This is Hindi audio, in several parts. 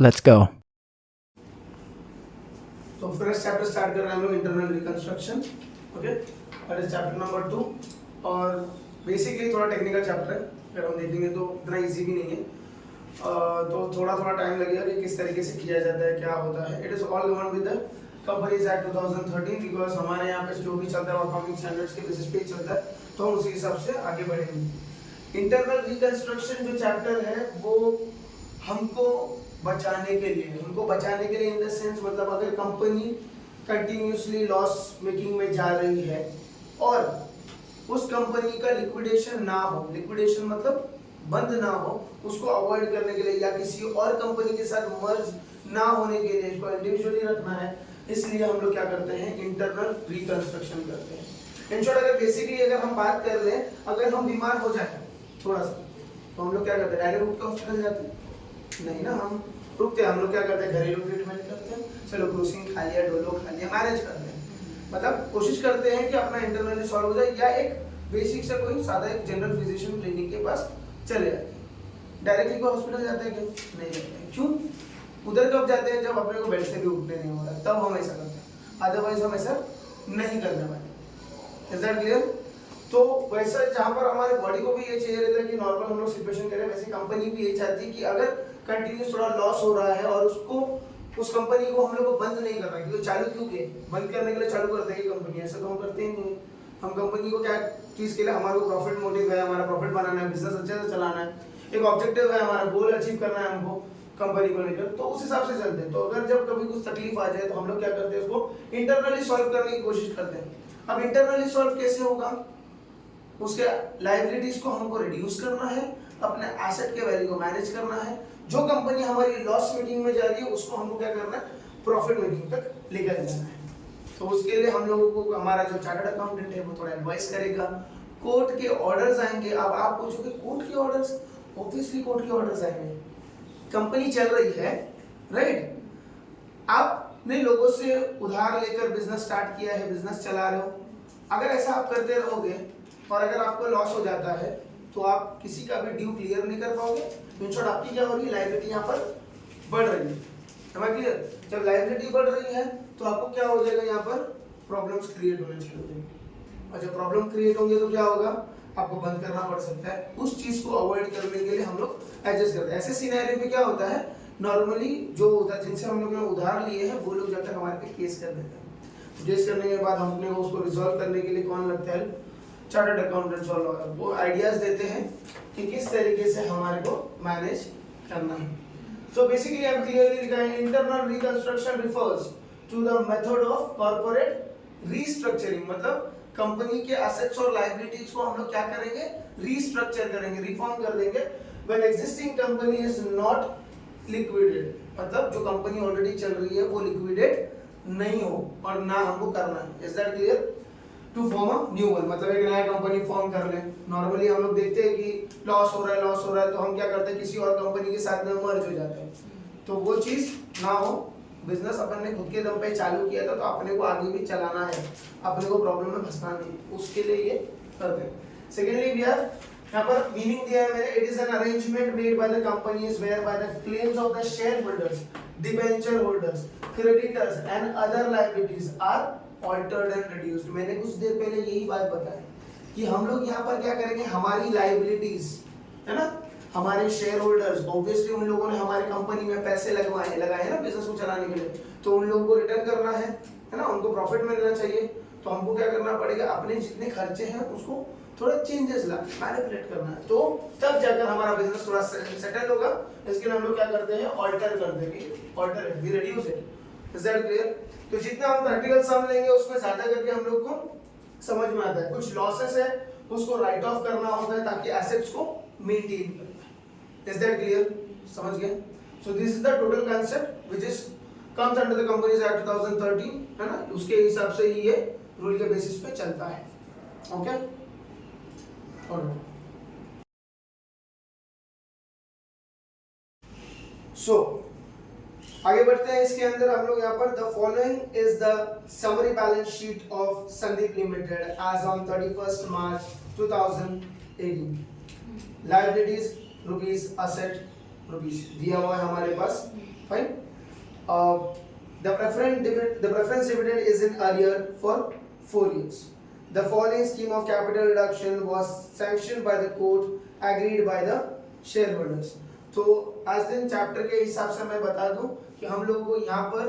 Let's go. तो फर्स्ट चैप्टर स्टार्ट कर रहे हैं हम लोग internal reconstruction. Okay, that is chapter number 2. और बेसिकली थोड़ा टेक्निकल चैप्टर है. अगर हम देखेंगे तो इतना इजी भी नहीं है. तो थोड़ा थोड़ा टाइम लगेगा कि किस तरीके से किया जाता है, क्या होता है. It is all govern with the companies act 2013 because हमारे यहाँ पे जो भी चलता है वो अकाउंटिंग स्टैंडर्ड्स के बेसिस पे चलता है, तो हम उसी हिसाब से आगे बढ़ेंगे. इंटरनल रिकंस्ट्रक्शन जो चैप्टर है वो हमको बचाने के लिए इन द सेंस, मतलब अगर कंपनी कंटिन्यूसली लॉस मेकिंग में जा रही है और उस कंपनी का लिक्विडेशन ना हो, लिक्विडेशन मतलब बंद ना हो, उसको अवॉइड करने के लिए या किसी और कंपनी के साथ मर्ज ना होने के लिए इसको इंडिविजुअली रखना है, इसलिए हम लोग क्या करते हैं, इंटरनल रिकंस्ट्रक्शन करते हैं. इन शॉर्ट, अगर बेसिकली अगर हम बात कर ले, अगर हम बीमार हो जाए थोड़ा सा, तो हम लोग क्या करते हैं, डायरेक्ट उठ के हॉस्पिटल जाते हैं? नहीं ना, हम रुकते हैं. हम लोग क्या करते हैं, घरेलू ट्रीटमेंट करते हैं. चलो क्रूसिंग खा लिया, डोलो खा लिया, मैनेज करते हैं. मतलब कोशिश करते हैं कि अपना इंटरनली सॉल्व हो जाए, या एक बेसिक से कोई सादा एक जनरल फिजिशियन क्लिनिक के पास चले जाते हैं. डायरेक्टली कोई हॉस्पिटल जाते हैं क्या? नहीं जाते हैं. क्यों? उधर कब जाते हैं, जब अपने को बेड से भी उठने नहीं हो रहा है, तब हम ऐसा करते हैं. अदरवाइज हम ऐसा नहीं करने वाले. Is that clear? तो वैसा जहाँ पर हमारे बॉडी को भी ये चाहिए रहता है कि नॉर्मल हम लोग सिचुएशन करें, वैसे कंपनी भी ये चाहती है कि अगर कंटिन्यूस थोड़ा लॉस हो रहा है और उसको उस कंपनी को हम लोग को बंद नहीं करना, क्योंकि चालू क्यों किए, बंद करने के लिए चालू करते हैं कंपनी, ऐसा तो हम करते ही नहीं. हम कंपनी को क्या चीज़ के लिए, हमारे को प्रॉफिट मोटिव है, हमारा प्रॉफिट बनाना है, बिजनेस अच्छे से चलाना है, एक ऑब्जेक्टिव है, हमारा गोल अचीव करना है हमको कंपनी को लेकर, तो उस हिसाब से चलते हैं. तो अगर जब कभी कुछ तकलीफ आ जाए तो हम लोग क्या करते हैं, उसको इंटरनली सॉल्व करने की कोशिश करते हैं. अब इंटरनली सॉल्व कैसे होगा, उसके लायबिलिटीज को हमको रिड्यूस करना है, अपने एसेट के वैल्यू को मैनेज करना है. जो कंपनी हमारी लॉस मेकिंग में जा रही है उसको हमको क्या करना है, प्रॉफिट मेकिंग तक लेकर जाना है. तो उसके लिए हम लोगों को हमारा जो चार्टर्ड अकाउंटेंट है वो थोड़ा एडवाइस करेगा. कोर्ट के ऑर्डर्स आएंगे. अब आप पूछोगे कोर्ट के ऑर्डर्स, ऑब्वियसली कोर्ट के ऑर्डर्स आएंगे. कंपनी चल रही है, राइट? आपने लोगों से उधार लेकर बिजनेस स्टार्ट किया है, बिजनेस चला रहे हो. अगर ऐसा आप करते रहोगे और अगर आपको लॉस हो जाता है तो आप किसी का भी ड्यू क्लियर नहीं कर पाओगे. इन शॉर्ट, आपकी क्या हो रही है, लायबिलिटी यहाँ पर बढ़ रही है. समझ क्लियर? जब लायबिलिटी बढ़ रही है तो आपको क्या हो जाएगा, यहाँ पर प्रॉब्लम्स क्रिएट होने शुरू हो जाएंगे. और जब प्रॉब्लम क्रिएट होंगे तो क्या होगा, आपको बंद करना पड़ सकता है. उस चीज को अवॉइड करने के लिए हम लोग एडजस्ट करते हैं. ऐसे सिनेरियो में क्या होता है, नॉर्मली जो होता है, जिनसे हम लोग ने उधार लिए हैं वो लोग जब तक हमारे पे केस कर देते हैं, केस करने के बाद हमने को उसको रिजॉल्व करने के लिए कौन लगता है, चार्टर्ड अकाउंटेंट्स और लॉयर. वो आइडियाज देते हैं कि किस तरीके से हमारे को मैनेज करना है. सो बेसिकली हम क्लियरली लिखा है, internal reconstruction refers to the method of corporate restructuring. मतलब कंपनी के एसेट्स और लायबिलिटीज को हम लोग क्या करेंगे, रीस्ट्रक्चर करेंगे, रिफॉर्म कर देंगे. When existing company is not liquidated, मतलब जो कंपनी ऑलरेडी चल रही है वो लिक्विडेट नहीं हो और ना हमको करना है. Is that clear? To form a new one, मतलब एक नया कंपनी फॉर्म कर लें. नॉर्मली हम लोग देखते हैं कि लॉस हो रहा है तो हम क्या करते हैं, किसी और कंपनी के साथ में मर्ज हो जाते हैं. तो वो चीज ना हो. बिजनेस अपन ने खुद के दम पे चालू किया था तो अपने को आगे भी चलाना है, अपने को प्रॉब्लम में फंसना नहीं, उसके लिए ये करते हैं. सेकेंडली वी आर यहाँ पर मीनिंग दिया है मैंने, it is an arrangement made by the companies where by the claims of the share holders, debenture holders, creditors and other liabilities are altered and reduced. मैंने कुछ देर पहले यही बात बताई कि हम लोग यहाँ पर क्या करेंगे, हमारी लायबिलिटीज है ना, हमारे शेयर होल्डर्स, ऑब्वियसली उन लोगों ने हमारी कंपनी में पैसे लगाए ना बिजनेस को चलाने के लिए, तो उन लोगों को रिटर्न करना है ना, उनको प्रॉफिट मिलना चाहिए. तो हमको क्या करना पड़ेगा, अपने जितने खर्चे हैं उसको थोड़ा चेंजेस ला मैनिपुलेट करना है, तो तब जाकर हमारा बिजनेस थोड़ा सेटल होगा. इसके लिए हम लोग क्या करते हैं, ऑल्टर कर देंगे, alter we reduce it. Is that clear? तो जितना हम प्रैक्टिकल सम लेंगे उसमें ज्यादा करके हम लोग को समझ में आता है. कुछ लॉसेस है उसको राइट ऑफ करना होता है ताकि एसेट्स को मेंटेन करना है. Is that clear? समझ गए? So this is the total concept which is comes under the companies act 2013, है ना. उसके हिसाब से ही ये रूल के बेसिस पे चलता है. ओके, सो आगे बढ़ते हैं. इसके अंदर हम लोग यहाँ पर the following is the summary balance sheet of Sandeep limited as on 31st March 2018. Liabilities rupees, asset rupees दिया हुआ है हमारे पास, fine. The preference dividend is in arrear for 4 years. The following scheme of capital reduction was sanctioned by the court, agreed by the shareholders. तो आज दिन चैप्टर के हिसाब से मैं बता दूं कि हम लोगों को यहाँ पर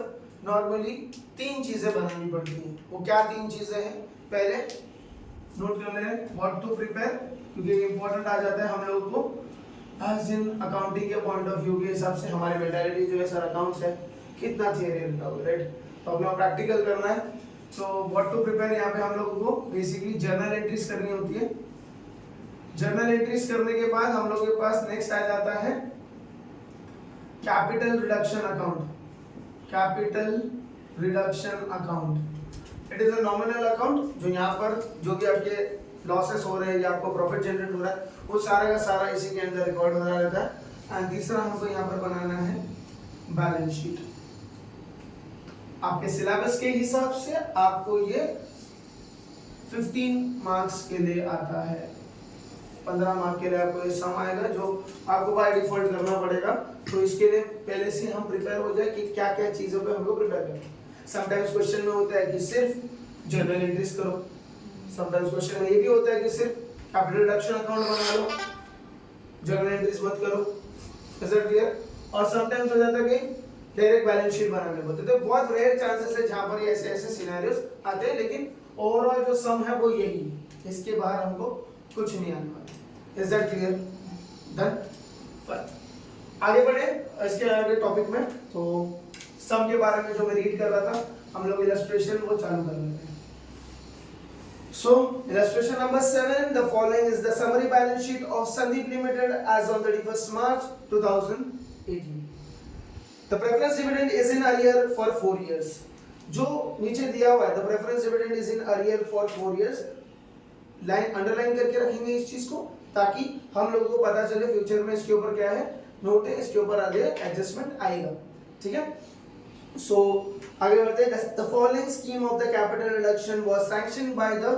नॉर्मली 3 चीजें बनानी पड़ती हैं। वो क्या 3 चीजें हैं? पहले नोट कर लें व्हाट टू प्रिपेयर, क्योंकि इंपॉर्टेंट आ जाता है हम लोगों को आज इन अकाउंटिंग के पॉइंट ऑफ व्यू के हिसाब से। हमारी मेंटालिटी जो है सर अकाउंट्स है, कितना थियरी रहता होगा, राइट? तो अपना प्रैक्टिकल करना है। तो व्हाट टू प्रिपेयर यहाँ पे हम लोगों को बेसिकली जर्नल एंट्रीज करनी होती है। जर्नल एंट्रीज करने के बाद हम लोगों के पास नेक्स्ट आ जाता है capital reduction account. Capital reduction account it is a nominal account, जो यहाँ पर जो भी आपके लॉसेस हो रहे हैं या आपको प्रॉफिट जनरेट हो रहा है वो सारा का सारा इसी के अंदर रिकॉर्ड हो रहता है। एंड तीसरा हमको यहाँ पर बनाना है बैलेंस शीट। आपके सिलेबस के हिसाब से आपको ये 15 मार्क्स के लिए आता है, 15 मार्क के लिए आपको ये सम आएगा जो आपको बाय डिफॉल्ट करना पड़ेगा। तो इसके लिए पहले से हम प्रिपेयर हो जाए कि क्या क्या चीजों पे हमको प्रिपेयर करना है। समटाइम्स क्वेश्चन में होता है कि सिर्फ जर्नल एंट्रीज करो, समटाइम्स क्वेश्चन में ये भी होता है कि सिर्फ कैपिटल रिडक्शन अकाउंट बना लो, जर्नल एंट्रीज मत करो। Is it clear? और समटाइम्स हो जाता है कि डायरेक्ट बैलेंस शीट बनाने होते हैं। तो बहुत रेयर चांसेस है जहां पर ऐसे ऐसे सिनेरियोस आते हैं, लेकिन ओवरऑल जो सम है वो यही है, इसके बाहर हमको कुछ नहीं आने वाला। Is that clear? डन। आगे बढ़े इसके आगे टॉपिक में। तो सम के बारे में जो मैं रीड कर रहा था, हम लोग इलस्ट्रेशन वो चालू कर लेते हैं। So, illustration number 7, the following is the summary balance sheet of Sandeep Limited as on 31st March 2018. The preference dividend is in arrear for 4 years. जो नीचे दिया हुआ है the preference dividend is in arrear for 4 years, line underline करके रखेंगे इस चीज को, ताकि हम लोगों को पता चले फ्यूचर में इसके ऊपर क्या है, नोट है, इसके ऊपर आगे एडजस्टमेंट आएगा। ठीक है? So आगे बढ़ते हैं। The following scheme of the capital reduction was sanctioned by the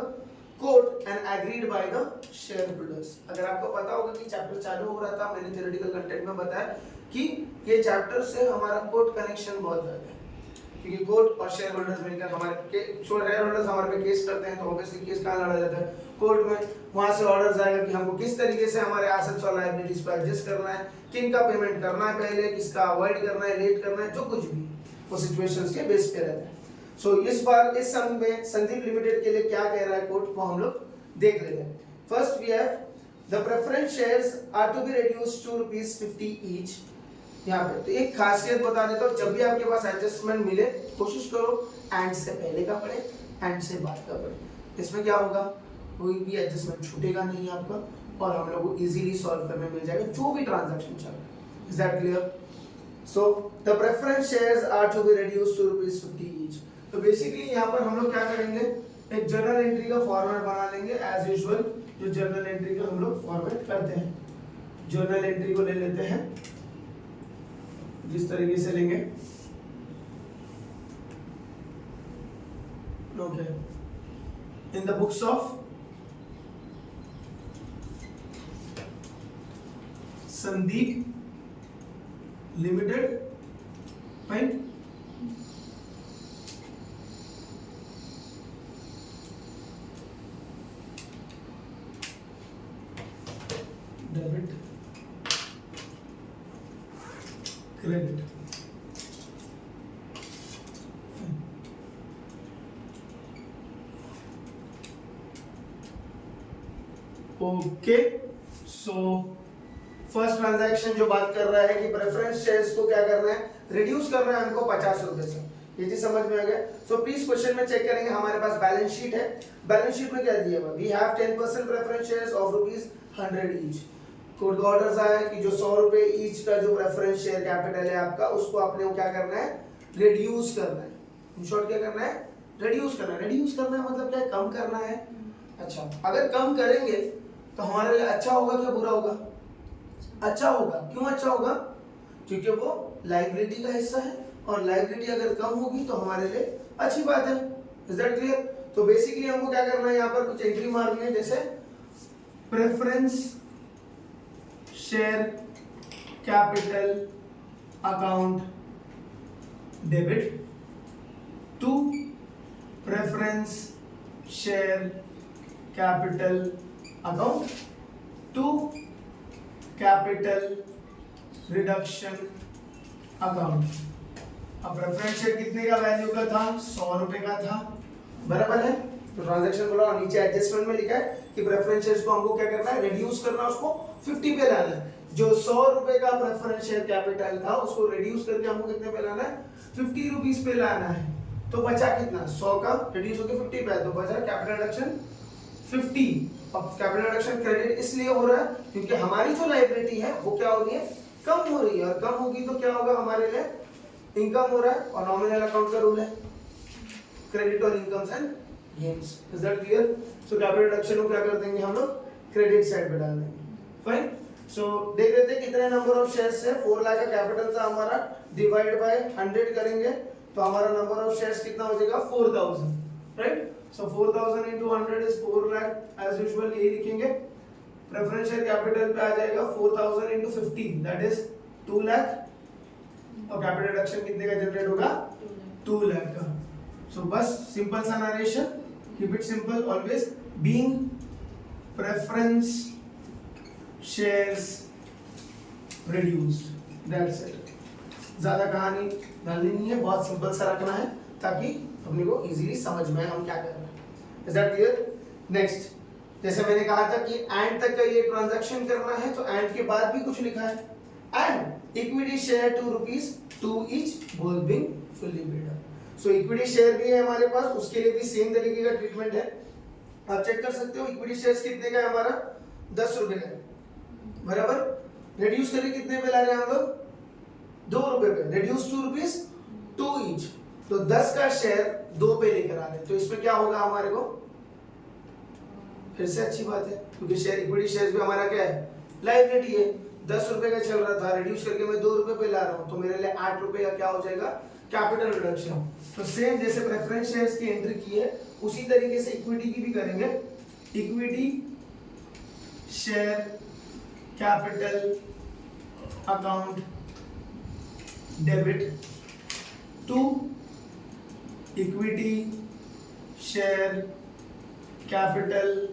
court and agreed by the shareholders. अगर आपको पता होगा कि चैप्टर चालू हो रहा था, मैंने थ्योरेटिकल कंटेंट में बताया कि ये चैप्टर से हमारा कोर्ट कनेक्शन बहुत ज्यादा है, क्योंकि कोर्ट और शेयर होल्डर्स मिलकर हमारे शेयर होल्डर्स हमारे पे केस करते हैं। तो ऑब्वियसली केस कहाँ लड़ा जाता है? कोर्ट में। वहां से ऑर्डर्स आएगा कि हमको किस तरीके से हमारे एसेट्स और लायबिलिटीज को एडजस्ट करना है, किन का पेमेंट करना है पहले, किसका अवॉइड करना है, लेट करना है, जो कुछ भी वो सिचुएशंस के बेस पे रहता है। सो इस बार इस सम में संदीप लिमिटेड के लिए क्या कह रहा है कोर्ट, वो हम लोग देख लेते हैं। First we have the preference shares are to be reduced to ₹50 each. यहाँ पे तो एक खासियत बता देता हूँ, जब भी आपके पास एडजस्टमेंट मिले कोशिश करो एंड से पहले का पढ़े, एंड से बाद का पढ़े। इसमें क्या होगा, कोई भी एडजस्टमेंट छूटेगा नहीं आपका, और हम लोग को इजीली सॉल्व करने मिल जाएगा जो भी ट्रांजैक्शन चल रहा है। Is that clear? So the preference shares are to be reduced to ₹50 each. तो बेसिकली यहाँ पर हम लोग क्या करेंगे, एक जर्नल एंट्री का फॉर्मेट बना लेंगे एज यूजुअल, जो जर्नल एंट्री का हम लोग फॉर्मेट करते हैं। जर्नल एंट्री को ले लेते हैं जिस तरीके से लेंगे, okay, in the books of Sandeep limited, fine. Debit, credit, okay. So first transaction जो बात कर रहा है कि प्रेफरेंस शेयर्स को क्या करना है, रिड्यूस करना है हमको 50 रुपए से। ये चीज समझ में आ गया? सो प्लीज क्वेश्चन में चेक करेंगे, हमारे पास बैलेंस शीट है। बैलेंस शीट में क्या दिया हुआ, we have 10% preference shares of ₹100 each. Court का ऑर्डर्स आया है कि जो 100 रुपए ईच का जो प्रेफरेंस शेयर कैपिटल है आपका, उसको आपने वो क्या करना है, रिड्यूस करना है। इन शॉर्ट क्या करना है, रिड्यूस करना है। रिड्यूस करना है मतलब क्या है, कम करना है। अच्छा, अगर कम करेंगे तो हमारे लिए अच्छा होगा क्या बुरा होगा? अच्छा होगा। क्यों अच्छा होगा? क्योंकि वो लायबिलिटी का हिस्सा है, और लायबिलिटी अगर कम होगी तो हमारे लिए अच्छी बात है। Is that clear? तो बेसिकली हमको क्या करना है, यहाँ पर कुछ एंट्री मारनी है, जैसे preference share capital account debit to preference share capital account to capital reduction account. अब प्रेफरेंस शेयर कितने का वैल्यू का था? 100 रुपए का था, बराबर है। तो ट्रांजैक्शन बोला और नीचे एडजस्टमेंट में लिखा है कि प्रेफरेंस शेयर्स को हमको क्या करना है, रिड्यूस करना, उसको 50 पे लाना है। जो 100 रुपए का प्रेफरेंस शेयर कैपिटल था उसको रिड्यूस करके हमको कितने पे लाना है? 50 रुपीस पे लाना है। तो बचा कितना? 100 का रिड्यूस होकर 50 पे, तो बचा कैपिटल रिडक्शन 50। अब कैपिटल रिडक्शन क्रेडिट इसलिए हो रहा है क्योंकि हमारी जो लायबिलिटी है वो क्या हो रही है? कम हो रही है, और कम होगी तो क्या होगा हमारे लिए? इनकम हो रहा है, और नॉमिनल अकाउंट का रूल है क्रेडिट और incomes and gains. Is that clear? So capital reduction को क्या कर देंगे हम लोग? क्रेडिट साइड पे डाल देंगे। फाइन। सो देख लेते हैं कितने नंबर ऑफ शेयर्स है। 4 लाख का कैपिटल था हमारा, डिवाइड बाय 100 करेंगे तो हमारा नंबर ऑफ शेयर्स कितना हो जाएगा? 4000, right? So 4000 into 100 is 4 lakh. As usual यही लिखेंगे। प्रेफरेंस शेयर कैपिटल पे आ जाएगा 4000 into 50, दैट इज 2 लाख। और कैपिटल रिडक्शन कितने का जनरेट होगा? 2 लाख का। सो बस सिंपल सा narration, keep it simple always. Being preference shares reduced, that's it. ज्यादा कहानी डालनी नहीं है, बहुत सिंपल सा रखना है ताकि अपने को इजीली समझ में हम क्या कर रहे हैं। Is that clear? नेक्स्ट, जैसे मैंने कहा था कि एंड तक का ये ट्रांजैक्शन करना है, तो एंड के बाद भी कुछ लिखा है। And equity share 2 rupees to each, both being fully paid up. So equity share भी है हमारे पास, उसके लिए भी सेम तरीके का ट्रीटमेंट है। आप चेक कर सकते हो इक्विटी शेयर्स कितने का है हमारा? 10 रुपए का, बराबर। रिड्यूस करके कितने पे ला रहे हैं हम लोग? 2 रुपए पे। रिड्यूस 2 रुपीस टू ईच, तो 10 का शेयर 2 पे लेकर आ रहे हैं। तो इसमें क्या होगा हमारे को? फिर से अच्छी बात है, क्योंकि शेयर इक्विटी शेयर्स भी हमारा क्या है? लायबिलिटी है। 10 रुपए का चल रहा था, रिड्यूस करके मैं 2 रुपए पे ला रहा हूँ, तो मेरे लिए 8 रुपए का क्या हो जाएगा? Capital reduction. तो सेम जैसे प्रेफरेंस शेयर्स की एंट्री की है उसी तरीके से इक्विटी की भी करेंगे। Equity share capital account debit to equity share capital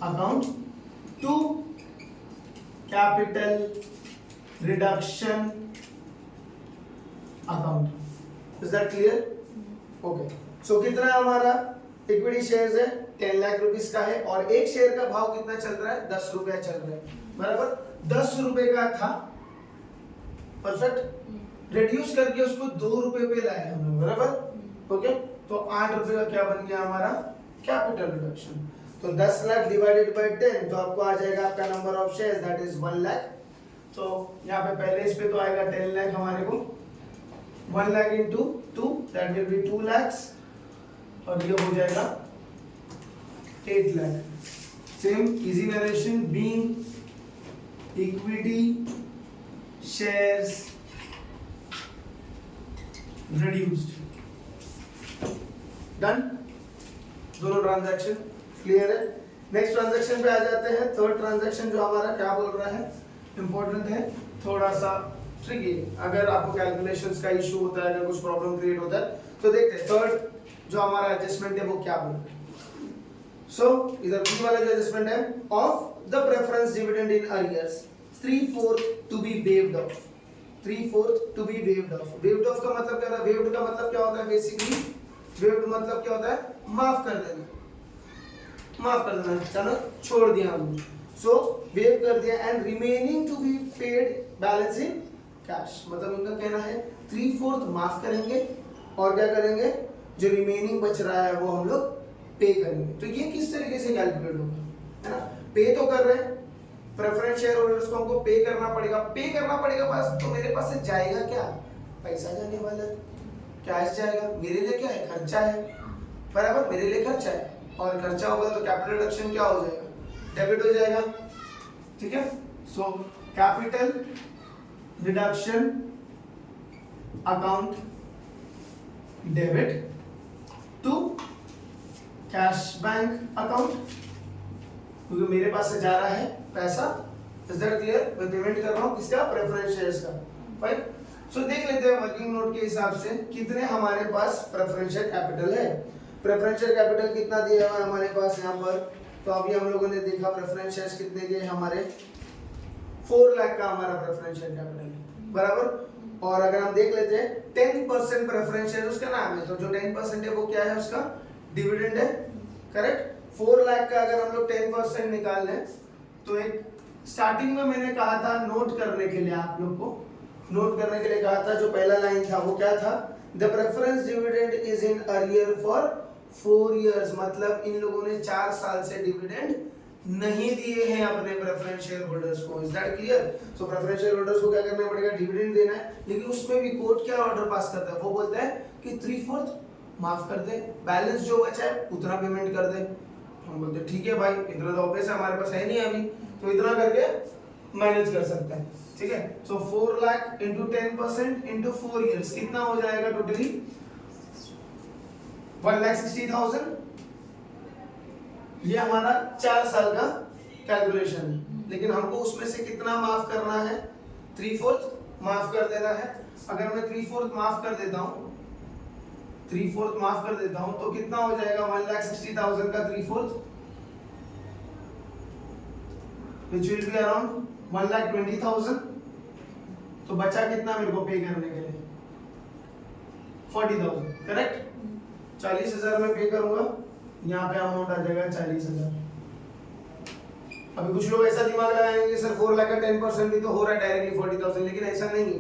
account to capital reduction account. Is that clear? Okay. So कितना हमारा इक्विटी शेयर्स है? 10 लाख रुपीस का है, और एक शेयर का भाव कितना चल रहा है? 10 रुपया चल रहा है, बराबर। 10 रुपए का था, परफेक्ट। रिड्यूस करके उसको 2 रुपए पे लाए हम लोग, बराबर। ओके, तो 8 रुपए का क्या बन गया हमारा? Capital reduction. तो 10 लाख डिवाइडेड बाय 10, तो आपको आ जाएगा आपका number of shares, that is 1 lakh. तो यहाँ पे पहले इस पे तो आएगा 10 लाख हमारे को, 1 lakh into 2, that will be 2 lakhs, और ये हो जाएगा 8 lakh. Same easy narration, being equity shares reduced. Done. दोनों ट्रांजैक्शन क्लियर है। नेक्स्ट ट्रांजैक्शन पे आ जाते हैं। थर्ड ट्रांजैक्शन जो हमारा क्या बोल रहा है? इंपॉर्टेंट है, थोड़ा सा ट्रिकी है। अगर आपको कैलकुलेशंस का इशू होता है, अगर कुछ प्रॉब्लम क्रिएट होता है, तो देखते हैं थर्ड जो हमारा एडजस्टमेंट है वो क्या बोल रहा है। सो इधर बी वाला जो एडजस्टमेंट है, of the preference dividend in arrears 3/4 to be waived off. 3/4 to be waived off. Waived off का मतलब क्या होता है? वेव्ड का मतलब क्या होता है? बेसिकली वेव्ड मतलब क्या होता है? माफ कर देना, माफ कर देना, चलो छोड़ दिया हमने। सो वेव कर दिया। And remaining to be paid balance in cash, मतलब इनका कहना है 3/4 माफ करेंगे और क्या करेंगे? जो रिमेनिंग बच रहा है वो हम लोग पे करेंगे। तो ये किस तरीके से कैलकुलेट होगा, है ना? पे तो कर रहे हैं, प्रेफरेंस शेयर होल्डर्स को हमको पे करना पड़ेगा। पे करना पड़ेगा बस, तो मेरे पास से जाएगा क्या? पैसा जाने वाला है, कैश जाएगा। मेरे लिए क्या है? खर्चा है, बराबर। मेरे लिए खर्चा है, और खर्चा होगा तो कैपिटल रिडक्शन क्या हो जाएगा? डेबिट हो जाएगा, ठीक है। So capital reduction account debit to cash bank account, क्योंकि मेरे पास से जा रहा है पैसा इज दैट क्लियर? मैं पेमेंट कर रहा हूँ किसका? प्रेफरेंस शेयर्स का। फाइन। सो देख लेते हैं वर्किंग नोट के हिसाब से कितने हमारे पास प्रेफरेंशियल कैपिटल है। प्रेफरेंशियल कैपिटल कितना दिया हुआ है हमारे पास यहाँ पर? तो अभी हम लोगों ने देखा प्रेफरेंस शेयर्स कितने के हमारे 4 लाख का हमारा प्रेफरेंशियल कैपिटल है, बराबर। और अगर हम देख लेते हैं 10% प्रेफरेंस शेयर उसका नाम है, तो जो 10% है वो क्या है? उसका डिविडेंड है, करेक्ट। 4 लाख का अगर हम लोग 10% निकाल लें तो एक स्टार्टिंग में मैंने कहा था नोट करने के लिए, आप लोग को नोट करने के लिए कहा था, जो पहला लाइन था वो क्या था? The preference dividend is in arrear for 4 years, मतलब इन लोगों ने 4 साल से डिविडेंड नहीं दिए हैं अपने प्रेफरेंस शेयर होल्डर्स को। Is that clear? So preference share holders को क्या करना पड़ेगा? डिविडेंड देना है, लेकिन उसमें भी कोर्ट क्या ऑर्डर पास करता है? वो बोलता है कि 3/4 माफ कर दे, बैलेंस जो बचा है उतना पेमेंट कर दे। हम बोलते हैं ठीक है भाई, इतना तो ऑब्वियस है हमारे पास है नहीं अभी, तो इतना करके मैनेज कर सकते हैं, ठीक है। सो 4 लाख इंटू 10% इंटू 4 इयर्स कितना हो जाएगा टोटली? 1,60,000। ये हमारा 4 साल का कैलकुलेशन है, लेकिन हमको उसमें से कितना माफ करना है? 3/4 माफ कर देना है। अगर मैं 3/4 माफ कर देता हूं, 3/4 माफ कर देता हूं तो कितना हो जाएगा? 1,60,000 का 3/4 which will be around 1,20,000। तो बचा कितना मेरे को पे करने के लिए? 40,000, करेक्ट। 40,000 में पे करूंगा, यहाँ पे अमाउंट आ जाएगा 40,000। अभी कुछ लोग ऐसा दिमाग लगाएंगे सर 4 लाख का 10% भी तो हो रहा है डायरेक्टली 40,000, लेकिन ऐसा नहीं है,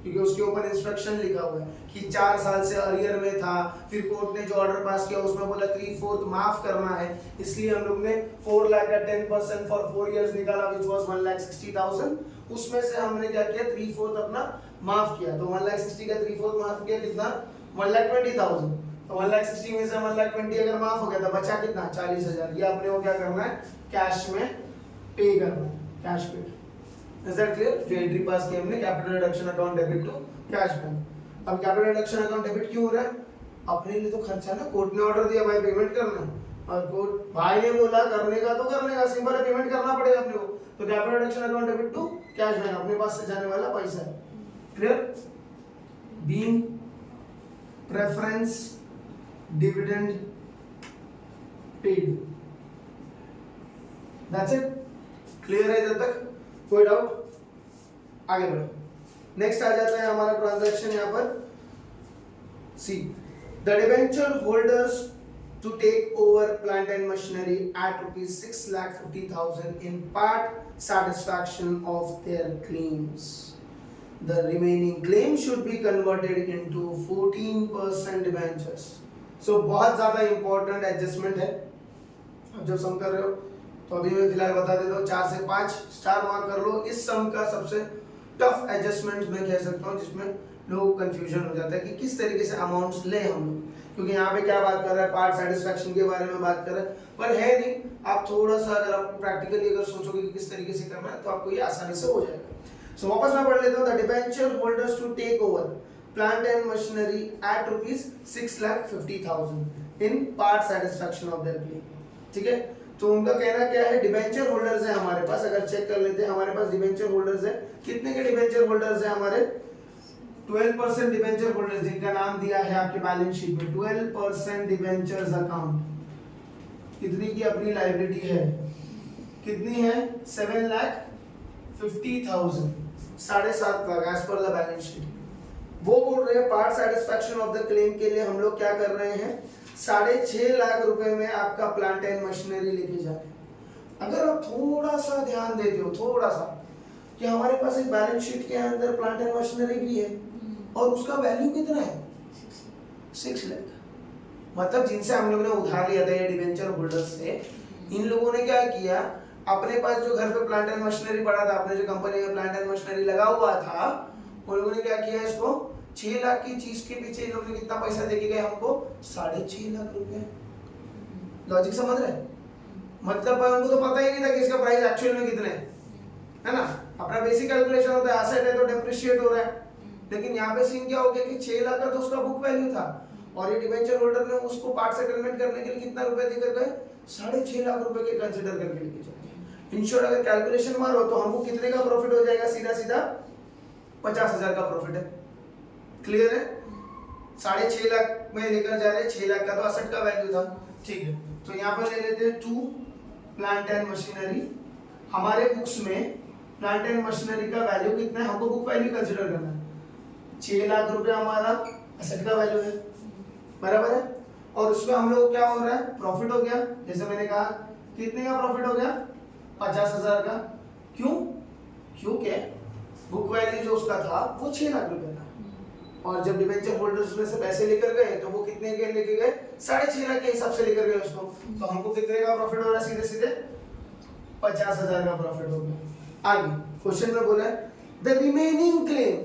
क्योंकि उसके ऊपर इंस्ट्रक्शन लिखा हुआ है कि 4 साल से अरियर में था, फिर कोर्ट ने जो ऑर्डर पास किया उसमें बोला 3/4 माफ करना है, इसलिए हम लोग ने 4 लाख का 10% फॉर 4 इयर्स निकाला, विच वाज 1,60,000। उसमें से हमने क्या किया? 3/4 अपना माफ किया, तो 1,60,000 का 3/4 माफ किया, कितना? 1,20,000। तो 1,60,000 में से 1,20,000 अगर माफ हो गया तो बचा कितना? 40,000। ये अपने को क्या करना है? कैश में पे करना है, कैश पे। Is that clear? जो एंट्री पास की हमने capital reduction account debit to cash bank. अब कैपिटल रिडक्शन अकाउंट डेबिट क्यों हो रहा है? अपने लिए तो खर्चा ना, कोर्ट ने ऑर्डर दिया भाई पेमेंट करना, और कोर्ट भाई ने बोला करने का तो करने का, सिंपल है, पेमेंट करना पड़ेगा अपने को। तो capital reduction account debit to cash bank, अपने पास से जाने वाला पैसा है। Clear? Being preference dividend paid, that's it. Clear है इधर तक? कोई डाउट? आगे बढ़ो। नेक्स्ट आ जाता है हमारा ट्रांजैक्शन यहाँ पर। See the debenture holders to take over plant and machinery at ₹6,50,000 in part satisfaction of their claims. The remaining claim should be converted into 14% debentures. So बहुत ज्यादा इंपॉर्टेंट एडजस्टमेंट है। अब जब सम कर रहे हो तो अभी मैं फिलहाल बता देता हूँ, 4 से 5 स्टार मार्क कर लो। इस सम का सबसे टफ एडजस्टमेंट मैं कह सकता हूँ, जिसमें लोगों को कंफ्यूजन हो जाता है कि किस तरीके से अमाउंट्स ले हम लोग, क्योंकि यहाँ पे क्या बात कर रहा है? पार्ट सेटिस्फैक्शन के बारे में बात कर रहा है, पर है नहीं। आप थोड़ा सा अगर आप प्रैक्टिकली अगर सोचोगे कि किस तरीके से करना है तो आपको ये आसानी से हो जाएगा। सो वापस मैं पढ़ लेता हूँ। The debenture holders to take over plant and machinery at ₹6,50,000 in part satisfaction of their claim, ठीक है। तो उनका कहना क्या है? डिबेंचर होल्डर्स है हमारे पास, अगर चेक कर लेते हैं हमारे पास डिबेंचर होल्डर्स है। कितने के डिबेंचर होल्डर्स है हमारे? 12% डिबेंचर होल्डर्स, जिनका नाम दिया है आपके बैलेंस शीट में। 12% डिबेंचर्स अकाउंट कितनी की अपनी लायबिलिटी है? कितनी है? 7,50,000, 7.5 lakh as per the balance sheet. वो बोल रहे हैं part satisfaction of the claim के लिए हम लोग क्या कर रहे हैं? 6.5 लाख रुपए में आपका प्लांट एंड मशीनरी लेके जा रहे हैं। अगर आप थोड़ा सा ध्यान देते हो, थोड़ा सा, कि हमारे पास एक बैलेंस शीट के अंदर प्लांट एंड मशीनरी भी है और उसका वैल्यू कितना है? 6 लाख। मतलब जिनसे हम लोगों ने उधार लिया था ये डिबेंचर होल्डर्स से, इन लोगों ने क्या किया? अपने पास जो घर पे प्लांट एंड मशीनरी पड़ा था, अपने जो कंपनी में प्लांट एंड मशीनरी लगा हुआ था, उन लोगों ने क्या किया? इसको 6 लाख की चीज के पीछे इन लोगों ने कितना पैसा देके गए हमको? 6.5 लाख रुपए। लॉजिक समझ रहे? मतलब हमको तो पता ही नहीं था कि इसका प्राइस एक्चुअल में कितना है ना। अपना बेसिक कैलकुलेशन होता है, एसेट है तो डेप्रिशिएट हो रहा है, लेकिन यहाँ पे सीन क्या हो गया कि 6 लाख का तो उसका बुक वैल्यू था, और ये डिबेंचर होल्डर ने उसको पार्ट सेटलमेंट करने के लिए कितना रुपए देकर गए? 6.5 लाख रुपए के कंसीडर करके लेके चले। इंश्योर अगर कैलकुलेशन मारो तो हमको कितने का प्रॉफिट हो जाएगा, सीधा सीधा 50,000 का प्रॉफिट है। क्लियर है? 6.5 लाख में लेकर जा रहे हैं, 6 लाख का तो असेट का वैल्यू था, ठीक है। तो यहाँ पर ले लेते हैं 2 प्लांट एंड मशीनरी। हमारे बुक्स में प्लांट एंड मशीनरी का वैल्यू कितना है, हमको बुक वैल्यू कंसिडर करना है। 6 लाख रुपया हमारा असेट का वैल्यू है, बराबर है। और उसमें हम लोग क्या हो रहा है, प्रॉफिट हो गया। जैसे मैंने कहा कितने का प्रॉफिट हो गया, 50,000 का। क्यों? क्योंकि बुक वैल्यू जो उसका था वो 6 लाख रुपए था, और जब डिबेंचर होल्डर्स में से पैसे लेकर गए तो वो कितने के लेके गए, 6.5 लाख के हिसाब से लेकर गए उसको। तो हमको कितने का प्रॉफिट हो रहा है, सीधे सीधे 50,000 का प्रॉफिट हो गया। आगे क्वेश्चन में बोला है द रिमेनिंग क्लेम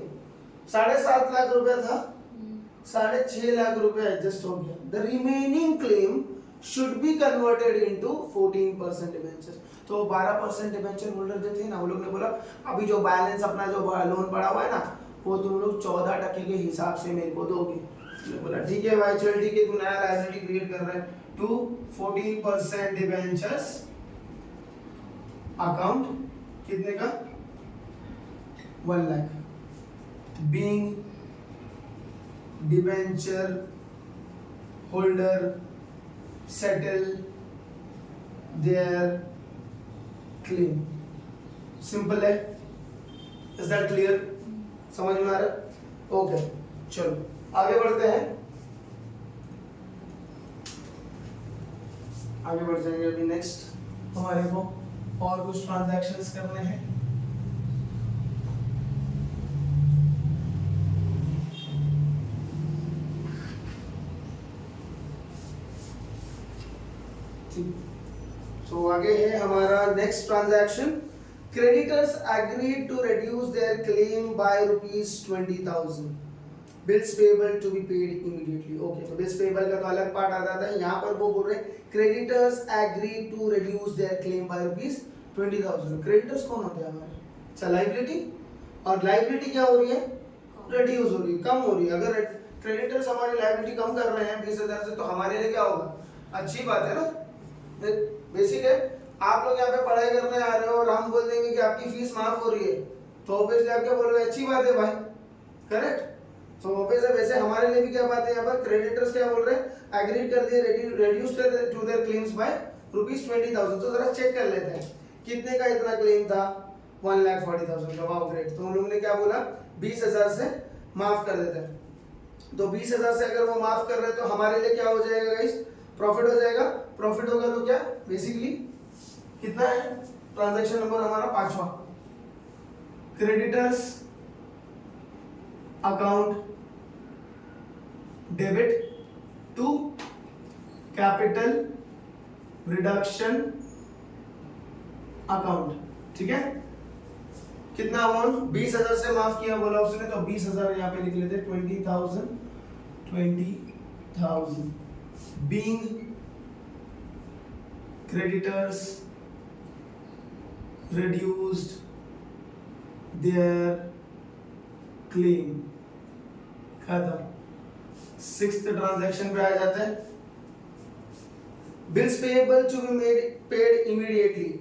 7.5 लाख रुपया था, 6.5 लाख रुपया एडजस्ट हो गया। The remaining claim should be converted into 14% debenture. तो 12% डिबेंचर होल्डर जो थे ना, वो लोग ने बोला अभी जो बैलेंस अपना जो लोन पड़ा हुआ है ना, वो तुम लोग 14% के हिसाब से मेरे को दोगे। मैं बोला ठीक है भाई, चल ठीक है, तू नया लायबिलिटी क्रिएट कर रहा है। टू 14% डिबेंचर्स अकाउंट कितने का, 1 lakh. Being debenture holder settle there claim. Simple है, इज दैट क्लियर? समझ में आ रहा है? ओके, चलो आगे बढ़ते हैं। आगे बढ़ जाएंगे। अभी नेक्स्ट हमारे को और कुछ ट्रांजैक्शंस करने हैं। ठीक, तो आगे है हमारा next transaction. Creditors agreed to reduce their claim by ₹20,000। Bills payable to be paid immediately. Okay, तो बिल्स पेबल का तो अलग पार्ट आता था, यहाँ पर वो बोल रहे हैं creditors agreed to reduce their claim by ₹20,000। Creditors कौन होते हैं हमारे, अच्छा लायबिलिटी। और लायबिलिटी क्या हो रही है, रिड्यूस हो रही है, कम हो रही है। अगर क्रेडिटर्स हमारी लायबिलिटी कम कर रहे हैं 20,000 से, तो हमारे लिए क्या होगा, अच्छी बात है ना। बेसिक है, आप लोग यहाँ पे पढ़ाई करने आ रहे हो और हम बोल देंगे कि आपकी फीस माफ हो रही है, तो ऑब्वियसली आप क्या बोलोगे, अच्छी बात है भाई, करेक्ट। तो ऑब्वियस है, वैसे हमारे लिए भी क्या बात है, यहाँ पर क्रेडिटर्स क्या बोल रहे हैं, एग्रीड कर दिए reduce to their claims by ₹20,000। तो जरा चेक कर लेते हैं कितने का इतना क्लेम था, 1,40,000 का। Wow great. तो हम लोगों ने क्या बोला, 20,000 से माफ कर देते हैं। तो 20,000 से अगर वो माफ कर रहे हैं तो हमारे लिए क्या हो जाएगा गाइस, प्रॉफिट हो जाएगा। प्रॉफिट होगा तो क्या, बेसिकली कितना है, ट्रांजैक्शन नंबर हमारा 5वां, creditors account debit to capital reduction account. ठीक है, कितना अमाउंट, 20,000 से माफ किया बोला उसने, तो 20,000 यहाँ पे लिख लेते, 20,000 being creditors reduced their claim। खत्म। 6th ट्रांजैक्शन पे आ जाते हैं, bills payable to be paid immediately.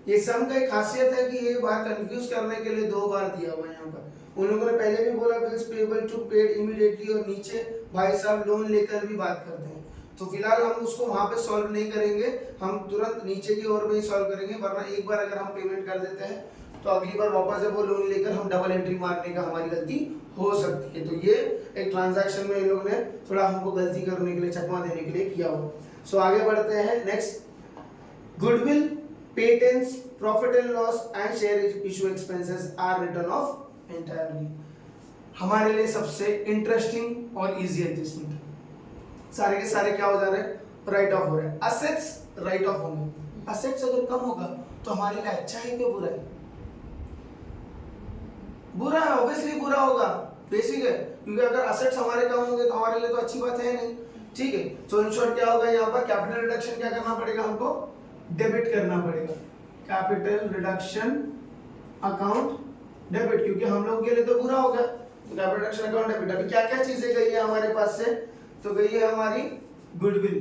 ये सम का एक खासियत है कि ये बात कंफ्यूज करने के लिए 2 बार दिया हुआ है यहाँ पर। उन लोगों ने पहले भी बोला bills payable to paid immediately, और नीचे भाई साहब लोन लेकर भी बात करते हैं। तो फिलहाल हम उसको वहां पे सॉल्व नहीं करेंगे, हम तुरंत नीचे की ओर में ही सॉल्व करेंगे, वरना एक बार अगर हम पेमेंट कर देते हैं तो अगली बार वापस से वो लोन लेकर हम डबल एंट्री मारने का हमारी गलती हो सकती है। तो ये एक ट्रांजैक्शन में इन लोग ने थोड़ा हमको गलती करने के लिए, चकमा देने के लिए किया हो। सो आगे बढ़ते हैं। Next, goodwill, patents, profit and loss and share issue expenses are written off entirely. हमारे लिए सबसे इंटरेस्टिंग और इजी एडजस्टमेंट, सारे के सारे क्या हो जा रहे हैं, राइट ऑफ हो रहे हैं। असेट्स राइट ऑफ होंगे। असेट्स अगर कम होगा तो हमारे लिए अच्छा है कि बुरा है, बुरा है, ऑब्वियसली बुरा होगा, बेसिक है। क्योंकि अगर असेट्स हमारे कम होंगे तो हमारे लिए तो अच्छी बात है नहीं। ठीक है, तो इन शॉर्ट क्या होगा, यहाँ पर कैपिटल रिडक्शन क्या करना पड़ेगा, हमको डेबिट करना पड़ेगा। कैपिटल रिडक्शन अकाउंट डेबिट, क्योंकि हम लोग के लिए तो बुरा होगा, तो कैपिटल रिडक्शन अकाउंट डेबिट। अभी क्या क्या चीजें गई है हमारे पास से, तो गई है हमारी गुडविल।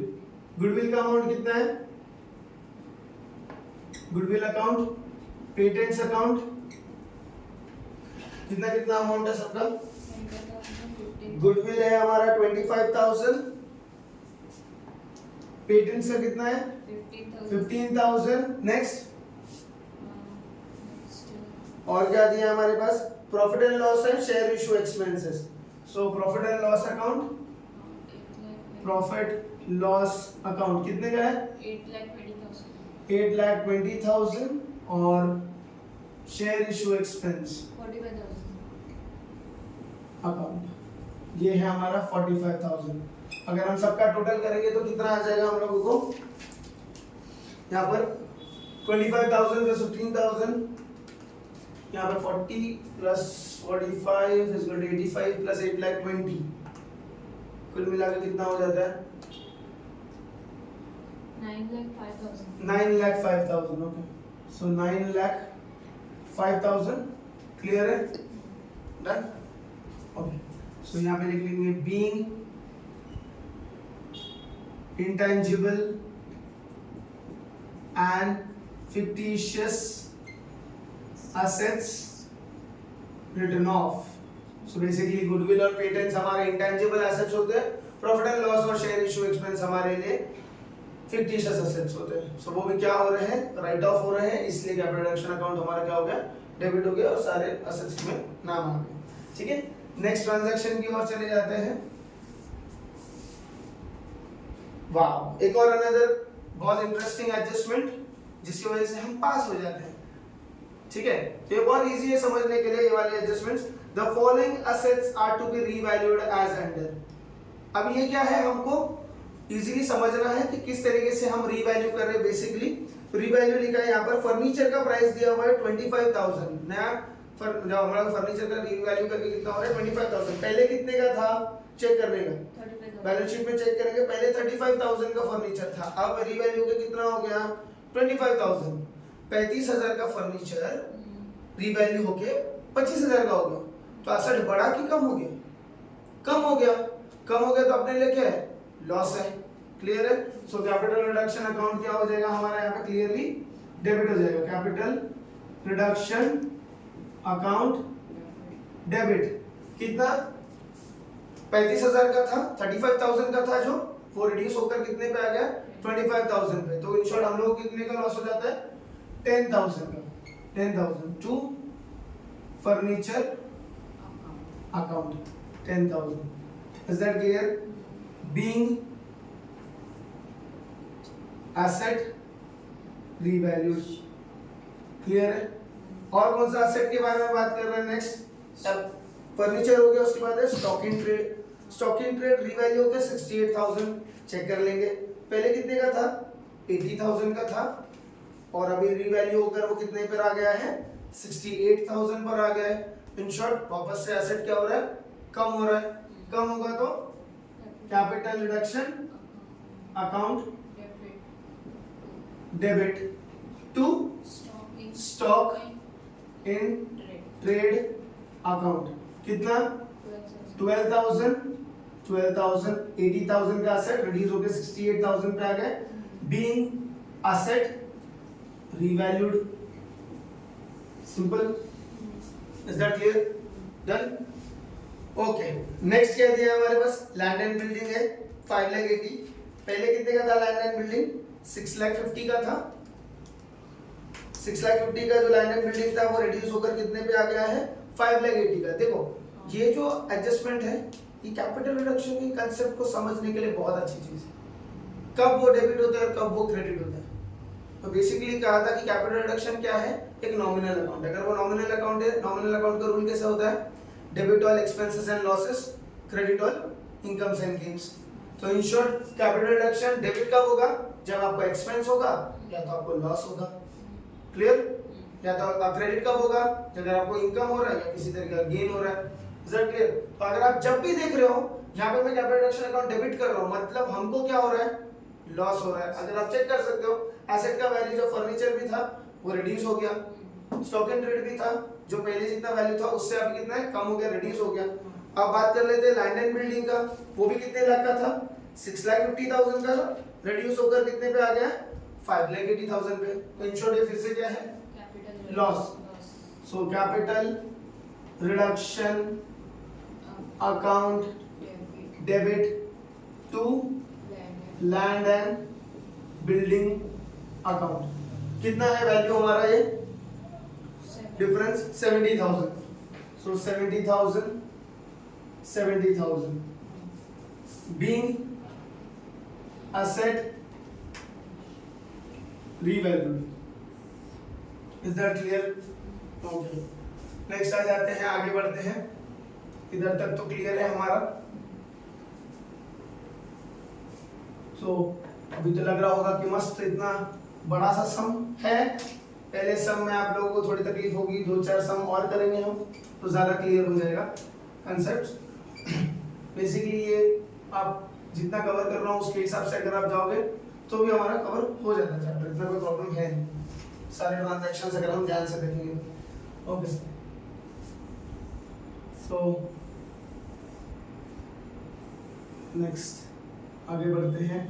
गुडविल का अमाउंट कितना है, गुडविल अकाउंट, पेटेंट्स अकाउंट, कितना कितना अमाउंट है सबका? गुडविल है हमारा 25,000, पेटेंट्स का कितना है? 15,000। नेक्स्ट और क्या दिया हमारे पास? Profit and loss and share issue expenses. So profit and loss account, profit loss account कितने का है? 8,20,000 और शेयर इशू एक्सपेंस 45,000 अकाउंट ये है हमारा 45,000। अगर हम सबका टोटल करेंगे तो कितना आ जाएगा हम लोगों को? यहाँ पर 25,000 प्लस 15,000, यहाँ पर 40 plus 45 is equal to 85 plus 8,20,000, कुल मिला के कितना हो जाता है? 9,05,000। 9,05,000। ओके, सो 9,05,000 क्लियर है? डन। ओके, सो यहाँ पे लिख लेंगे being intangible and fictitious assets written off. So basically goodwill और patents हमारे intangible assets होते हैं, प्रॉफिट एंड लॉस और शेयर इशू एक्सपेंस हमारे लिए fictitious assets होते हैं। So वो भी क्या हो रहे हैं? राइट ऑफ हो रहे हैं, इसलिए कैपिटल रिडक्शन अकाउंट हमारा क्या हो गया? डेबिट हो गया और सारे असेट्स में नाम आ गए। ठीक है, नेक्स्ट ट्रांजैक्शन की ओर चले जाते हैं। वाह, एक और अनदर बहुत इंटरेस्टिंग एडजस्टमेंट जिसकी वजह से हम पास हो जाते हैं। ठीक है, ये बहुत इजी है समझने के लिए ये वाली adjustments. The following assets are to be revalued as under. अब ये क्या है, हमको इजीली समझना है कि किस तरीके से हम रीवैल्यू कर रहे हैं। बेसिकली रीवैल्यू लिखा है यहाँ पर, फर्नीचर का प्राइस दिया हुआ है 25,000, नया जब हमारा फर्नीचर का रीवैल्यू करके कितना हो रहा है? 25,000। पहले कितने का था चेक करने का, बैलेंस शीट में चेक करेंगे, पहले 35,000 का फर्नीचर था, अब रीवैल्यू के कितना हो गया? 25,000। 35,000 का फर्नीचर रीवैल्यू होके 25,000 का हो गया, तो एसेट बढ़ा कि कम हो गया? कम हो गया। कम हो गया तो अपने लिए क्या है? लॉस है। क्लियर है? सो कैपिटल रिडक्शन अकाउंट क्या हो जाएगा हमारा यहाँ पे? क्लियरली डेबिट हो जाएगा। कैपिटल रिडक्शन अकाउंट डेबिट कितना? 35,000 का था, 35,000 का था जो, वो रिड्यूस होकर कितने पे आ गया? 25,000 पे। तो इन शॉर्ट हम लोग कितने का लॉस हो जाता है? 10,000 का। 10,000 to furniture account 10,000। Is that clear? Being asset revalued. Clear है? और कौन सा एसेट के बारे में बात कर रहे हैं नेक्स्ट? अब फर्नीचर हो गया, उसके बाद है stock in trade. Stock in trade revalue हो गया 68,000। चेक कर लेंगे, पहले कितने का था? 80,000 का था, और अभी रीवैल्यू होकर वो कितने पर आ गया है? 68,000 पर आ गया है। इन शॉर्ट वापस से एसेट क्या हो रहा है? कम हो रहा है। कम होगा तो capital reduction account debit to stock in trade account. कितना? 12,000। 80,000 का एसेट रिड्यूस होकर 68,000 पे आ गए। Being asset revalued. Simple. Is that clear? Done. Okay, next क्या दिया है हमारे पास? लैंड एंड बिल्डिंग है 5,80,000। पहले कितने का था लैंड एंड बिल्डिंग? 6,50,000 का था। 6,50,000 का जो लैंड एंड बिल्डिंग था वो रिड्यूस होकर कितने पे आ गया है? 5,80,000 का। देखो ये जो एडजस्टमेंट है, ये कैपिटल रिडक्शन के कंसेप्ट को समझने के लिए बहुत अच्छी चीज है। कब वो डेबिट होता है और कब वो क्रेडिट होता है। तो बेसिकली कहा था कि कैपिटल रिडक्शन क्या है? एक नॉमिनल अकाउंट है। अगर वो नॉमिनल अकाउंट है, नॉमिनल अकाउंट का रूल कैसे होता है? Debit all expenses and losses, credit all incomes and gains. तो in short capital reduction debit कब होगा? जब आपको एक्सपेंस होगा या तो आपको लॉस होगा। क्लियर? या तो क्रेडिट कब होगा? जब आपको इनकम हो रहा है या किसी तरह का गेन हो रहा है। Is that clear? तो अगर आप जब भी देख रहे हो यहाँ पे मैं कैपिटल रिडक्शन अकाउंट डेबिट कर रहा हूँ, मतलब हमको क्या हो रहा है? लॉस हो रहा है। अगर आप चेक कर सकते हो, एसेट का वैल्यू जो फर्नीचर भी था वो रिड्यूस हो गया, स्टॉक इन ट्रेड भी था जो पहले जितना वैल्यू था उससे अभी कितना है? कम हो गया, रिड्यूस हो गया। अब बात कर लेते हैं लैंड एंड बिल्डिंग का। वो भी कितने लाख का था? 6,50,000 का, रिड्यूस होकर कितने पे आ गया? 5,80,000 पे। तो इन शॉर्ट ये फिर से क्या है? Capital loss. So capital reduction account debit to land and building account. कितना है वैल्यू हमारा ये difference? 70,000। So 70,000 being asset revalued. Is that clear? Okay. Next आ जाते हैं, आगे बढ़ते हैं। इधर तक तो क्लियर है हमारा। अभी तो लग रहा होगा कि मस्त इतना बड़ा सा सम है। पहले सम में आप लोगों को थोड़ी तकलीफ होगी, 2-4 सम और करेंगे हम तो ज्यादा क्लियर हो जाएगा कंसेप्ट। बेसिकली ये आप जितना कवर कर रहा हूँ उसके हिसाब से अगर आप जाओगे तो भी हमारा कवर हो जाता है चैप्टर, इतना कोई प्रॉब्लम है नहीं। सारे ट्रांजैक्शंस अगर हम ध्यान से देखेंगे। ओके, सो नेक्स्ट आगे बढ़ते हैं,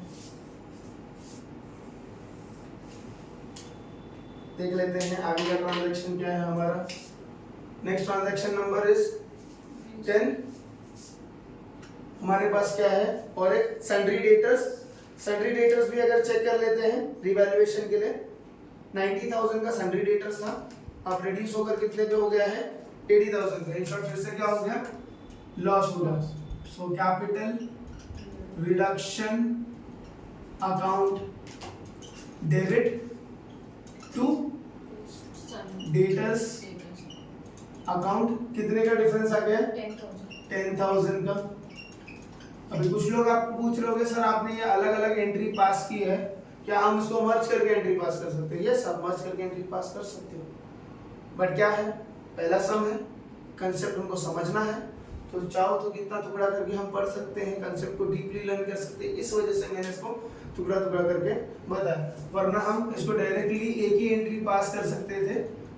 देख लेते हैं आगे का ट्रांजैक्शन क्या है हमारा। Next transaction number is 10। हमारे पास क्या है? और एक सन्ड्री डेटर्स भी अगर चेक कर लेते हैं रिवैल्यूएशन के लिए। 90,000 का सन्ड्री डेटर्स था, अब रिड्यूस होकर कितने पे हो गया है? 80,000 पे। इन शॉर्ट फिर से क्या हो गया? लॉस हो गया। So capital reduction account debit to debtors account. कितने का डिफरेंस आ गया? 10,000 का। अभी कुछ लोग आपको पूछ रहे होंगे सर आपने ये अलग अलग एंट्री पास की है, क्या हम इसको मर्ज करके एंट्री पास कर सकते हैं? ये सब मर्ज करके एंट्री पास कर सकते हो, बट क्या है, पहला सम है, कंसेप्ट उनको समझना है, तो चाहो तो कितना टुकड़ा करके हम पढ़ सकते हैं, कंसेप्ट को डीपली लर्न कर सकते हैं। इस वजह से मैंने इसको टुकड़ा टुकड़ा करके बताया, वरना हम इसको डायरेक्टली एक ही एंट्री पास कर सकते थे,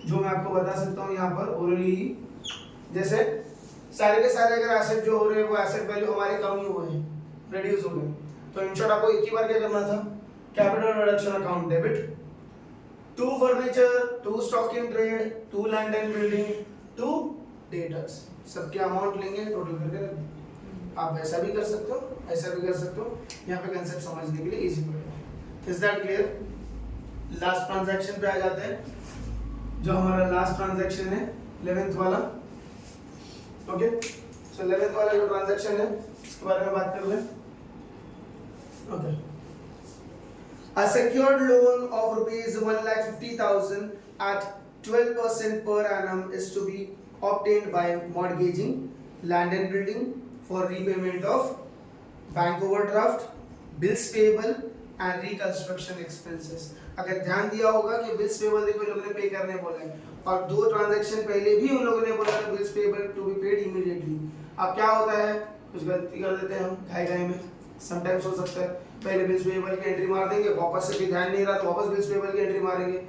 जो मैं आपको बता सकता हूँ यहाँ पर ओरली। जैसे सारे के सारे अगर एसेट जो हो रहे हैं वो एसेट वैल्यू हमारे कम ही हुए हैं, रिड्यूस हो गए, तो इन शॉर्ट आपको एक ही बार क्या करना था? Capital reduction account debit to furniture, to stock in trade, to land and building, to debtors, सबके अमाउंट लेंगे, टोटल करके रख देंगे। आप ऐसा भी कर सकते हो, ऐसा भी कर सकते हो, यहाँ पे कंसेप्ट समझने के लिए इजी पड़ेगा। Is that clear? Last transaction पे आ जाते हैं, जो हमारा लास्ट ट्रांजैक्शन है 11th वाला। ओके, सो 11th वाला जो ट्रांजैक्शन है इसके बारे में बात कर लें। Okay, a secured loan of rupees 1,50,000 at 12% per annum is to be obtained by mortgaging land and building for repayment of bank overdraft, bills payable and reconstruction expenses। अगर ध्यान दिया होगा कि बिल्स पेबल देखो इन लोगों ने पे करने बोला है, और दो ट्रांजैक्शन पहले भी उन लोगों ने बोला था bills payable to be paid immediately. अब क्या होता है, कुछ गलती कर देते हैं हम घाई में, समटाइम्स हो सकता है पहले बिल्स पेबल की एंट्री मार देंगे, वापस से भी ध्यान नहीं रहा तो वापस बिल्स पेबल की एंट्री मारेंगे,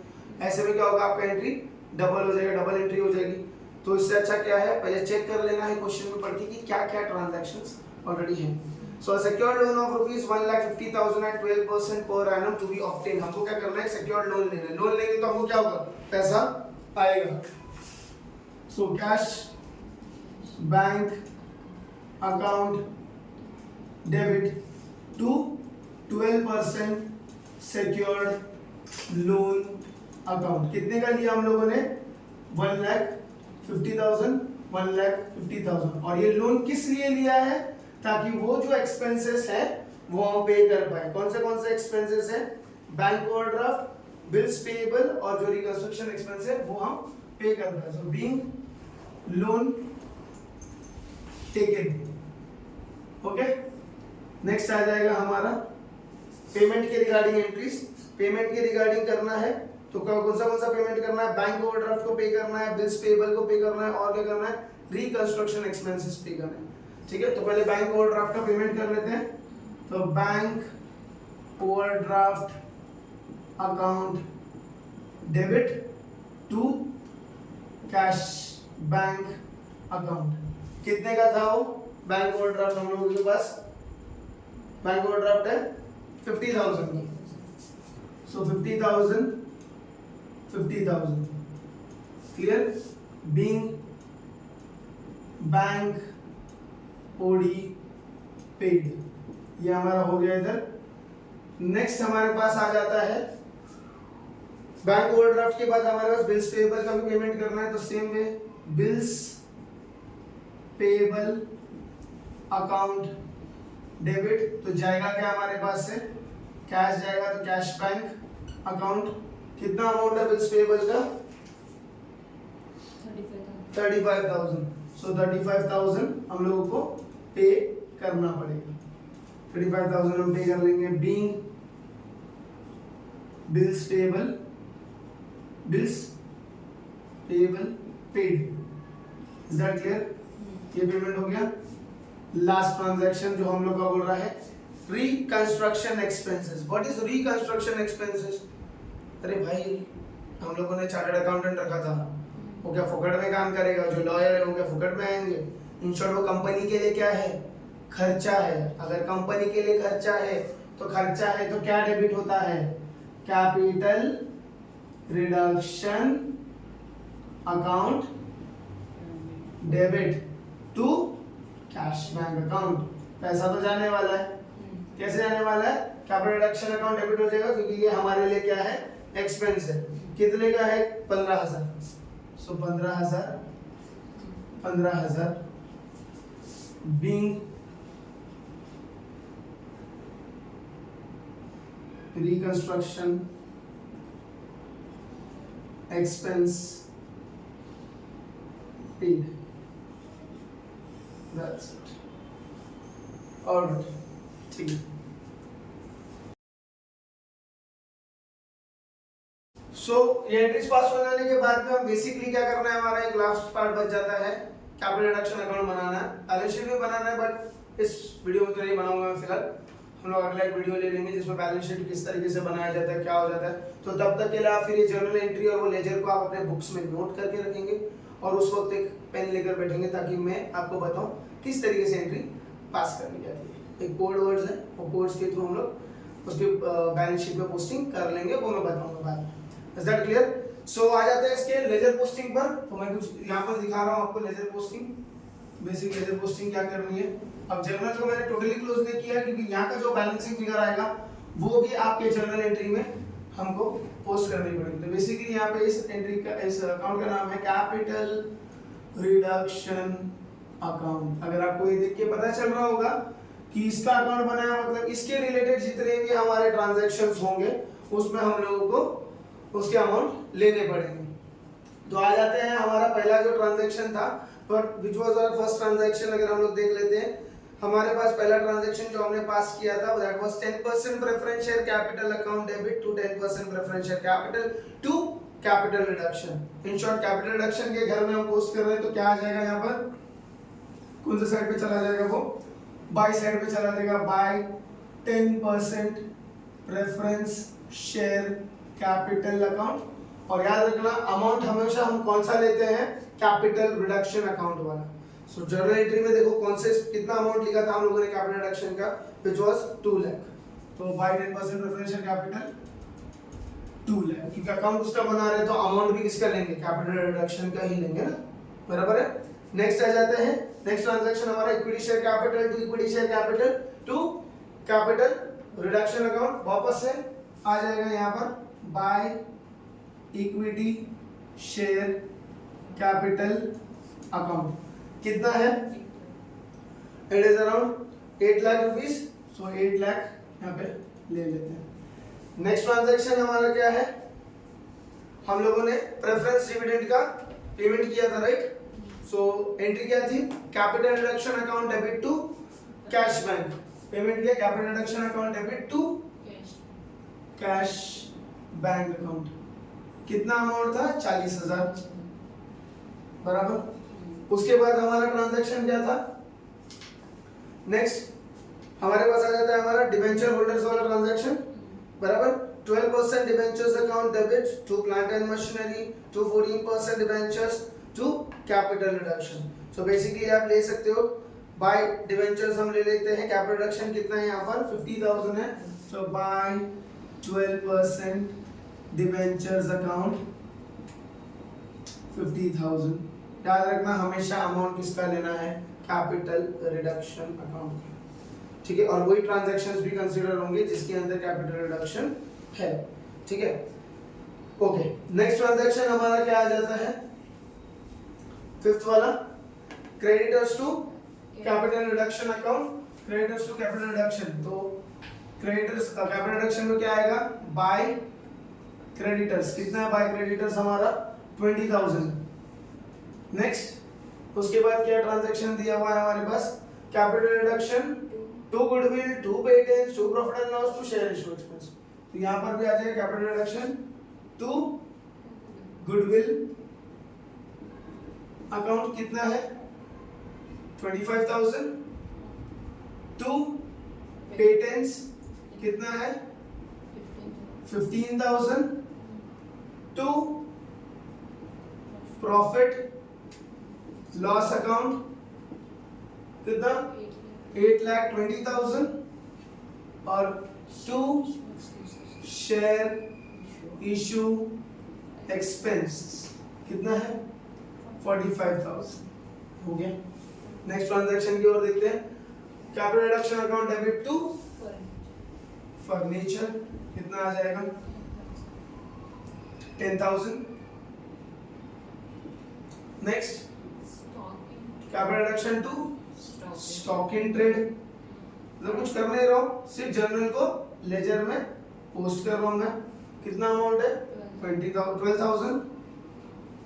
ऐसे में क्या होगा, आपका एंट्री डबल हो जाएगा, डबल एंट्री हो जाएगी। तो इससे अच्छा क्या है, पहले चेक कर लेना है क्वेश्चन में पढ़ के कि क्या क्या ट्रांजैक्शंस ऑलरेडी हैं। सो secured loan of rupees 1,50,000 at 12% per annum to be obtained। हमको क्या करना है, secured लोन लेना है, लोन लेंगे तो हमको क्या होगा, पैसा आएगा। So cash bank account debit to 12% secured loan account. कितने का लिया हम लोगों ने, 1,50,000, 1,50,000। और ये लोन किस लिए लिया है, ताकि वो जो एक्सपेंसेस है वो हम पे कर पाए। कौन से एक्सपेंसेस है, बैंक ओवरड्राफ्ट, बिल्स पेएबल और जो रिकंस्ट्रक्शन एक्सपेंस है वो हम पे कर पाए। So being loan taken. Okay, next आ जाएगा हमारा पेमेंट के रिगार्डिंग एंट्रीज। पेमेंट के रिगार्डिंग करना है तो कौन सा पेमेंट करना है, बैंक ओवरड्राफ्ट को पे करना है, बिल्स पेएबल को पे करना है, और क्या करना है, रिकंस्ट्रक्शन एक्सपेंसेस पे करना है। ठीक है, तो पहले बैंक ओवरड्राफ्ट का पेमेंट कर लेते हैं। तो bank overdraft account debit to cash bank account. कितने का था वो बैंक ओवरड्राफ्ट, हम लोगों के पास बैंक ओवरड्राफ्ट है 50,000 का। So 50,000, 50,000. Clear? Being bank OD paid. ये हमारा हो गया इधर. नेक्स्ट हमारे पास आ जाता है बैंक ओवरड्राफ्ट के बाद हमारे पास बिल्स पेएबल का भी पेमेंट करना है. तो same way bills payable account debit. तो जाएगा क्या हमारे पास से कैश जाएगा. तो कैश बैंक अकाउंट. कितना अमाउंट है बिल्स पेएबल का 35,000. सो 35,000 हम लोगों को पे करना पड़ेगा. 35,000 हम पे कर लेंगे. Being bills payable paid. Is that clear? ये पेमेंट हो गया. लास्ट ट्रांजैक्शन जो हम लोग का बोल रहा है reconstruction expenses. What is reconstruction expenses? अरे भाई हम लोगों ने चार्टर्ड अकाउंटेंट रखा था, वो क्या फुकट में काम करेगा? जो लॉयर है वो क्या फुकट में आएंगे? इन शॉर्ट वो कंपनी के लिए क्या है? खर्चा है. अगर कंपनी के लिए खर्चा है तो क्या डेबिट होता है? Capital reduction account debit to cash bank account. पैसा तो जाने वाला है. कैसे जाने वाला है? कैपिटल रिडक्शन अकाउंट डेबिट हो जाएगा क्योंकि ये हमारे लिए क्या है? एक्सपेंस है. कितने का है? 15,000. सो 15,000 being reconstruction expense paid. That's it. Alright. ठीक है. So ये एंट्रीज पास हो जाने के बाद में हम बेसिकली क्या करना है, हमारा एक लास्ट पार्ट बच जाता है कैपिटल रिडक्शन अकाउंट बनाना है. बैलेंस शीट भी बनाना है बट इस वीडियो में तो नहीं बनाऊंगा मैं फिलहाल. हम लोग अगला एक वीडियो ले लेंगे जिसमें बैलेंस शीट किस तरीके से बनाया जाता है, क्या हो जाता है. तो तब तक के लिए आप फिर ये जर्नल एंट्री और वो लेजर को आप अपने बुक्स में नोट करके रखेंगे और उस वक्त एक पेन लेकर बैठेंगे ताकि मैं आपको बताऊं किस तरीके से एंट्री पास करनी जाती है. एक कोड वर्ड्स है, वो कोड्स के थ्रू हम लोग उसके बैलेंस शीट में पोस्टिंग कर लेंगे, वो मैं बताऊंगा बाद में. Is that clear? सो आ जाते हैं इसके लेजर पोस्टिंग पर. तो मैं कुछ यहाँ पर दिखा रहा हूँ आपको ledger posting. Basic ledger posting क्या करनी है. अब जर्नल को मैंने टोटली क्लोज नहीं किया क्योंकि यहाँ का जो बैलेंसिंग फिगर आएगा वो भी आपके जर्नल एंट्री में हमको पोस्ट करनी पड़ेगी. तो बेसिकली यहाँ पे इस एंट्री का, इस अकाउंट का नाम है कैपिटल रिडक्शन अकाउंट. अगर आपको ये देख के पता चल रहा होगा कि इसका अकाउंट बनाया मतलब इसके रिलेटेड जितने भी हमारे ट्रांजैक्शंस होंगे उसमें हम लोगों को उसके अमाउंट लेने पड़ेंगे. तो आ जाते हैं हमारा पहला जो ट्रांजैक्शन था but which was our first transaction. अगर हम लोग देख लेते हैं हमारे पास पहला ट्रांजैक्शन जो हमने पास किया था that was 10% preference share capital account debit to 10% preference share capital to capital reduction. In short capital reduction के घर में हम पोस्ट कर रहे हैं तो क्या आ जाएगा यहाँ पर, कौन सी साइड पे चला जाएगा, वो बाय साइड पे चला जाएगा. By 10% preference share capital account. और याद रखना अमाउंट हमेशा हम कौन सा लेते हैं, कैपिटल रिडक्शन अकाउंट वाला. सो जर्नल एंट्री में देखो कौन से कितना अमाउंट लिखा था हम लोगों ने कैपिटल रिडक्शन का, व्हिच वाज 2 लाख. तो by 10% preference share capital 2 lakh. क्योंकि अकाउंट उसका बना रहे तो अमाउंट भी किसका लेंगे, कैपिटल रिडक्शन का ही लेंगे ना, बराबर है. नेक्स्ट आ जाते हैं नेक्स्ट ट्रांजैक्शन हमारा equity share capital to equity share capital to capital reduction account. वापस से आ जाएगा यहाँ पर by equity share capital account. कितना है, it is around 8 lakh rupees. So 8 lakh यहाँ पे ले लेते हैं. नेक्स्ट ट्रांजैक्शन हमारा क्या है, हम लोगों ने प्रेफरेंस डिविडेंड का पेमेंट किया था, राइट. सो एंट्री क्या थी, capital reduction account debit to cash bank. Payment किया capital reduction account debit to cash bank account. कितना अमाउंट था, 40,000, बराबर. उसके बाद हमारा ट्रांजैक्शन क्या था, नेक्स्ट हमारे पास आ जाता है हमारा डिबेंचर होल्डर्स वाला ट्रांजैक्शन, बराबर. 12% debentures account debit to plant and machinery to 14% debentures to capital reduction. So basically आप ले सकते हो बाय डिबेंचर्स हम ले लेते हैं. कैपिटल रिडक्शन कितना है यहाँ पर 50,000 है. सो बाय 12% डिबेंचर्स अकाउंट 50,000। याद रखना हमेशा अमाउंट किसका लेना है, कैपिटल रिडक्शन अकाउंट, ठीक है। और वही ट्रांजैक्शंस भी कंसीडर होंगे जिसके अंदर कैपिटल रिडक्शन है, ठीक है। ओके, नेक्स्ट ट्रांजैक्शन हमारा क्या आ जाता है, फिफ्थ वाला, creditors to capital reduction account. Creditors to capital reduction, तो क्रेडिटर्स कैपिटल रिडक्शन में क्या आएगा, बाय क्रेडिटर्स। कितना है बाय क्रेडिटर्स हमारा, 20,000। नेक्स्ट, उसके बाद क्या ट्रांजैक्शन दिया हुआ है हमारे पास, capital reduction to goodwill, to patents, to profit and loss, to share issue expense. तो यहां पर भी आ जाएगा capital reduction to goodwill account, कितना है 25,000। टू पेटेंट्स कितना है 15,000। टू प्रॉफिट लॉस अकाउंट कितना 8,20,000। और टू शेयर इशू एक्सपेंस कितना है 45,000। हो गया। नेक्स्ट ट्रांजैक्शन की ओर देखते हैं, capital reduction account debit to furniture, कितना आ जाएगा 10,000। Next, capital reduction to stock in trade, मतलब कुछ कर नहीं रहा हूं, सिर्फ जर्नल को लेजर में पोस्ट कर रहा हूं मैं। कितना अमाउंट है 12,000।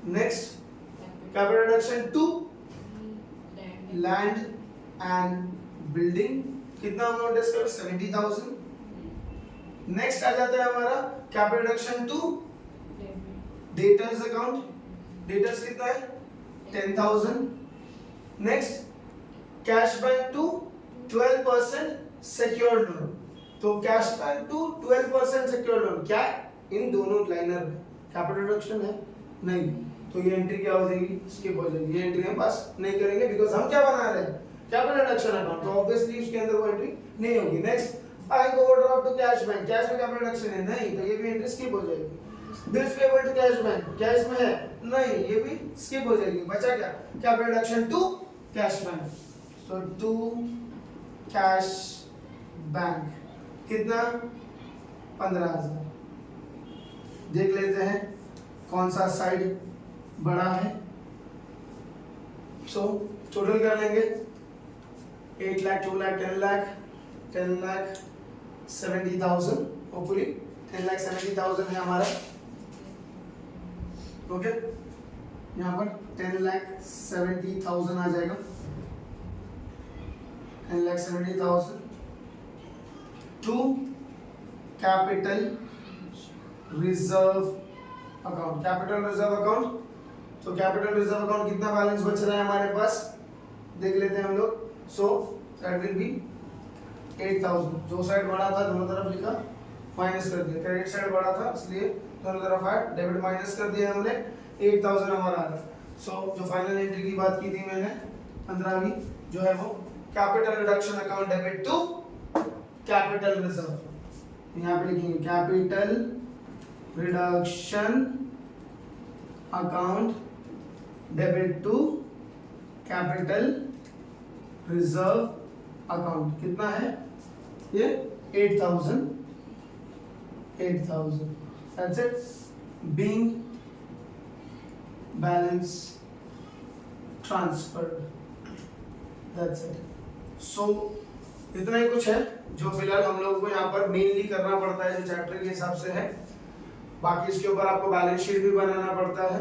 Next, capital reduction to land and building, कितना अमाउंट है इसका 70,000। नेक्स्ट आ जाता है हमारा capital reduction to debtors account, debtors कितना है 10,000। Next, cash back to 12% secured loan, तो cash back to 12% secured loan, क्या इन दोनों लाइनर में कैपिटल रिडक्शन है नहीं, तो ये एंट्री क्या हो जाएगी, स्किप हो जाएगी। ये एंट्री हम पास नहीं करेंगे बिकॉज हम क्या बना रहे हैं, कैपिटल रिडक्शन अकाउंट, तो ऑब्वियसली उसके अंदर वो एंट्री नहीं होगी। Next, bank overdraft to cash bank, cash में कैपिटल रिडक्शन है नहीं, तो ये भी एंट्री स्किप हो जाएगी। Bills payable to cash bank, cash में है नहीं, ये भी स्किप हो जाएगी। बचा क्या, capital reduction to cash bank, so to cash bank कितना 15,000। देख लेते हैं कौन सा साइड बड़ा है, सो टोटल कर लेंगे 8 लाख 2 लाख 10 लाख 70,000, होपफुली 10,70,000 है हमारा। ओके, यहाँ पर 10,70,000 आ जाएगा, 10,70,000 to capital reserve account. Capital reserve account, तो कैपिटल रिजर्व अकाउंट कितना बैलेंस बच रहा है हमारे पास, देख लेते हैं हम लोग। सो दैट विल बी 8,000, जो साइड बड़ा था दोनों तरफ लिखा, माइनस कर दिया, क्रेडिट साइड बड़ा था इसलिए दोनों तरफ है, डेबिट माइनस कर दिया हमने, 8,000 हमारा आ रहा। सो जो फाइनल एंट्री की बात की थी मैंने 15वीं, जो है वो capital reduction account debit to capital reserve, यहाँ पे लिखेंगे capital reduction account debit to capital reserve account, कितना है ये 8,000 that's it, being balance transferred, that's it. So इतना ही कुछ है जो फिलहाल हम लोगों को यहाँ पर मेनली करना पड़ता है, जो चैप्टर के हिसाब से है। बाकी इसके ऊपर आपको बैलेंस शीट भी बनाना पड़ता है,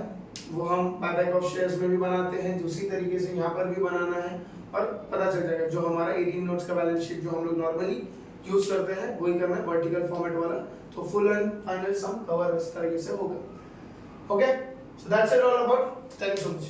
वो हम बायबैक ऑफ शेयर्स में भी बनाते हैं, उसी तरीके से यहाँ पर भी बनाना है, और पता चल जाएगा जो हमारा 18 नोट्स का बैलेंस शीट जो हम लोग नॉर्मली यूज करते हैं वही करना है, वर्टिकल फॉर्मेट वाला, तो full and final sum cover इस तरीके से होगा। Okay, so that's it all about, thank you so much.